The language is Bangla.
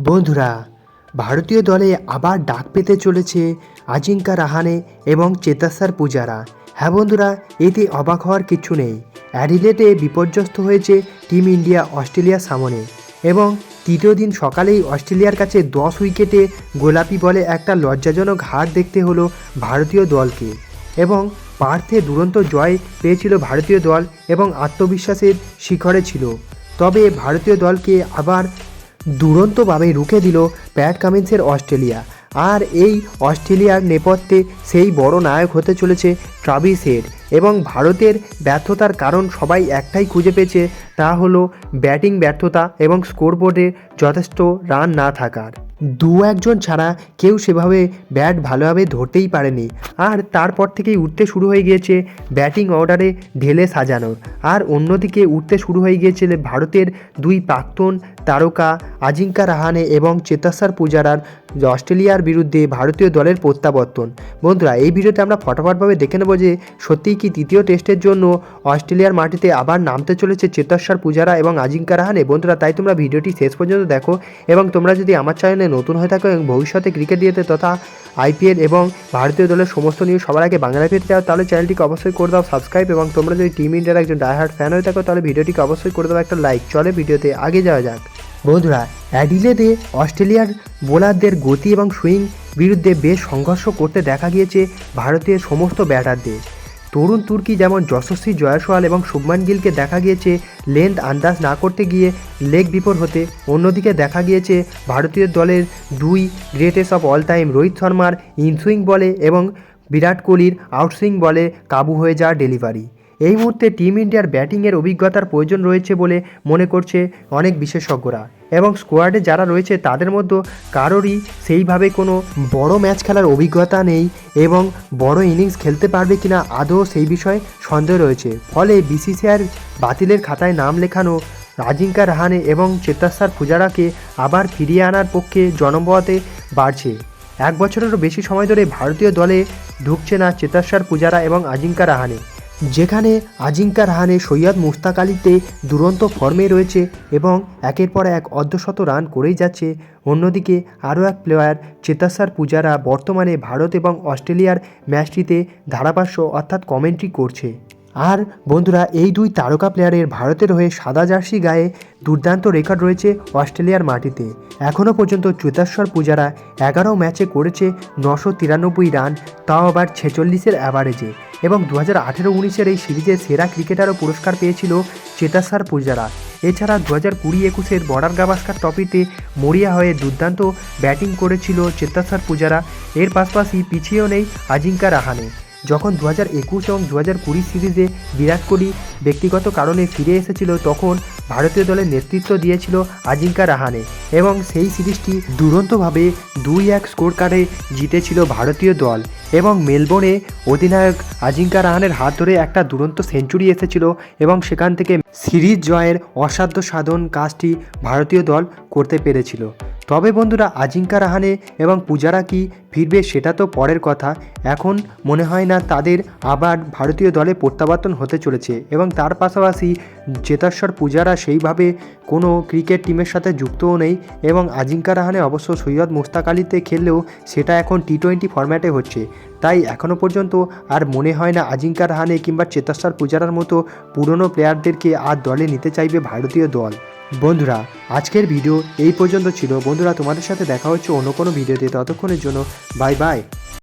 বন্ধুরা, ভারতীয় দলে আবার ডাক পেতে চলেছে আজিঙ্কা রাহানে এবং চেতেশ্বর পূজারা। হ্যাঁ বন্ধুরা, এতে অবাক হওয়ার কিছু নেই। অ্যাডিলেডে বিপর্যস্ত হয়েছে টিম ইন্ডিয়া অস্ট্রেলিয়ার সামনে এবং তৃতীয় দিন সকালেই অস্ট্রেলিয়ার কাছে 10 উইকেটে গোলাপি বলে একটা লজ্জাজনক হার দেখতে হলো ভারতীয় দলকে এবং পার্থে দুরন্ত জয় পেয়েছিল ভারতীয় দল এবং আত্মবিশ্বাসের শিখরে ছিল। তবে ভারতীয় দলকে আবার দুরন্তভাবে রুখে দিল প্যাট কামিন্সের অস্ট্রেলিয়া। আর এই অস্ট্রেলিয়ার নেপথ্যে সেই বড় নায়ক হতে চলেছে ট্রাভিস হেড। এবং ভারতের ব্যর্থতার কারণ সবাই একটাই খুঁজে পেয়েছে, তা হলো ব্যাটিং ব্যর্থতা এবং স্কোরবোর্ডে যথেষ্ট রান না থাকার। দু একজন ছাড়া কেউ সেভাবে ব্যাট ভালোভাবে ধরতেই পারেনি। আর তারপর থেকেই উঠতে শুরু হয়ে গিয়েছে ব্যাটিং অর্ডারে ঢেলে সাজানোর। আর অন্যদিকে উঠতে শুরু হয়ে গিয়েছিল ভারতের দুই প্রাক্তন তারকা আজিঙ্কা রাহানে এবং চেতেশ্বর পূজারার অস্ট্রেলিয়ার বিরুদ্ধে ভারতীয় দলের প্রত্যাবর্তন। বন্ধুরা, এই ভিডিওতে আমরা ফটাফটভাবে দেখে নেব যে সত্যিই কি তৃতীয় টেস্টের জন্য অস্ট্রেলিয়ার মাটিতে আবার নামতে চলেছে চেতেশ্বর পূজারা এবং আজিঙ্কা রাহানে। বন্ধুরা, তাই তোমরা ভিডিওটি শেষ পর্যন্ত দেখো এবং তোমরা যদি আমার চ্যানেলে নতুন হয়ে থাকো এবং ভবিষ্যতে ক্রিকেট নিয়ে তথা আইপিএল এবং ভারতীয় দলের সমস্ত নিউজ সবার আগে বাংলায় পেতে চাও তাহলে চ্যানেলটিকে অবশ্যই করে দাও সাবস্ক্রাইব, এবং তোমরা যদি টিম ইন্ডিয়ার একজন ডাইহার্ড ফ্যান হয়ে থাকো তাহলে ভিডিওটিকে অবশ্যই করে দাও একটা লাইক। চলে ভিডিওতে আগে যাওয়া যাক। বন্ধুরা, অ্যাডিলেডে অস্ট্রেলিয়ার বোলারদের গতি এবং সুইং বিরুদ্ধে বেশ সংঘর্ষ করতে দেখা গিয়েছে ভারতের সমস্ত ব্যাটারদের। তরুণ তুর্কি যেমন যশস্বী জয়সওয়াল এবং শুভমান গিলকে দেখা গিয়েছে লেন্থ আন্দাজ না করতে গিয়ে লেগ বিফোর হতে। অন্যদিকে দেখা গিয়েছে ভারতীয় দলের দুই greatest of all time Rohit শর্মার ইনসুইং বলে এবং বিরাট কোহলির আউটসুইং বলে কাবু হয়ে যাওয়া ডেলিভারি। এই মুহূর্তে টিম ইন্ডিয়ার ব্যাটিংয়ের অভিজ্ঞতার প্রয়োজন রয়েছে বলে মনে করছে অনেক বিশেষজ্ঞরা, এবং স্কোয়াডে যারা রয়েছে তাদের মধ্যে কারোরই সেইভাবে কোনো বড় ম্যাচ খেলার অভিজ্ঞতা নেই এবং বড় ইনিংস খেলতে পারবে কিনা আদৌ সেই বিষয়ে সন্দেহ রয়েছে। ফলে বিসিসিআইয়ের বাতিলের খাতায় নাম লেখানো আজিঙ্কা রাহানে এবং চেতেশ্বর পূজারাকে আবার ফিরিয়ে আনার পক্ষে জনমতে বাড়ছে। 1 বছরেরও বেশি সময় ধরে ভারতীয় দলে ঢুকছে না চেতেশ্বর পূজারা এবং আজিঙ্কা রাহানে, যেখানে আজিঙ্কা রাহানে সৈয়দ মুশতাক আলীতে দুরন্ত ফর্মে রয়েছে এবং একের পর এক অর্ধশত রান করেই যাচ্ছে। অন্যদিকে আরও এক প্লেয়ার চেতেশ্বর পূজারা বর্তমানে ভারত এবং অস্ট্রেলিয়ার ম্যাচটিতে ধারাভাষ্য অর্থাৎ কমেন্ট্রি করছে। আর বন্ধুরা, এই দুই তারকা প্লেয়ারের ভারতের হয়ে সাদা জার্সি গায়ে দুর্দান্ত রেকর্ড রয়েছে অস্ট্রেলিয়ার মাটিতে। এখনও পর্যন্ত চেতেশ্বর পূজারা 11 ম্যাচে করেছে 993 রান, তাও আবার 46-এর অ্যাভারেজে। এবং 2018-19 এই সিরিজের সেরা ক্রিকেটারও পুরস্কার পেয়েছিল চেতেশ্বর পূজারা। এছাড়া 2020-21 বর্ডার গাভাস্কার ট্রফিতে মরিয়া হয়ে দুর্দান্ত ব্যাটিং করেছিল চেতেশ্বর পূজারা। এর পাশাপাশি পিছিয়েও নেই আজিঙ্কা রাহানে। যখন 2021 এবং 2020 সিরিজে বিরাট কোহলি ব্যক্তিগত কারণে ফিরে এসেছিল তখন ভারতীয় দলের নেতৃত্ব দিয়েছিল আজিঙ্কা রাহানে এবং সেই সিরিজটি দুরন্তভাবে 2-1 স্কোর কার্ডে জিতেছিল ভারতীয় দল। এবং মেলবোর্নে অধিনায়ক আজিঙ্কা রাহানের হাত ধরে একটা দুরন্ত সেঞ্চুরি এসেছিল এবং সেখান থেকে সিরিজ জয়ের অসাধ্য সাধন কাজটি ভারতীয় দল করতে পেরেছিল। তবে বন্ধুরা, আজিঙ্কা রাহানে এবং পূজারা কি ফিরবে সেটা তো পরের কথা। এখন মনে হয় না তাদের আবার ভারতীয় দলে প্রত্যাবর্তন হতে চলেছে। এবং তার পাশাপাশি চেতেশ্বর পূজারা সেইভাবে কোনো ক্রিকেট টিমের সাথে যুক্তও নেই এবং আজিঙ্কা রাহানে অবশ্য সৈয়দ মুশতাক আলীতে খেললেও সেটা এখন টি-20 ফরম্যাটে হচ্ছে। তাই এখনও পর্যন্ত আর মনে হয় না আজিঙ্কা রাহানে কিংবা চেতেশ্বর পূজারার মতো পুরনো প্লেয়ারদেরকে আর দলে নিতে চাইবে ভারতীয় দল। বন্ধুরা, আজকের ভিডিও এই পর্যন্ত ছিল। বন্ধুরা, তোমাদের সাথে দেখা হচ্ছে অন্য কোনো ভিডিওতে। ততক্ষণের জন্য বাই বাই।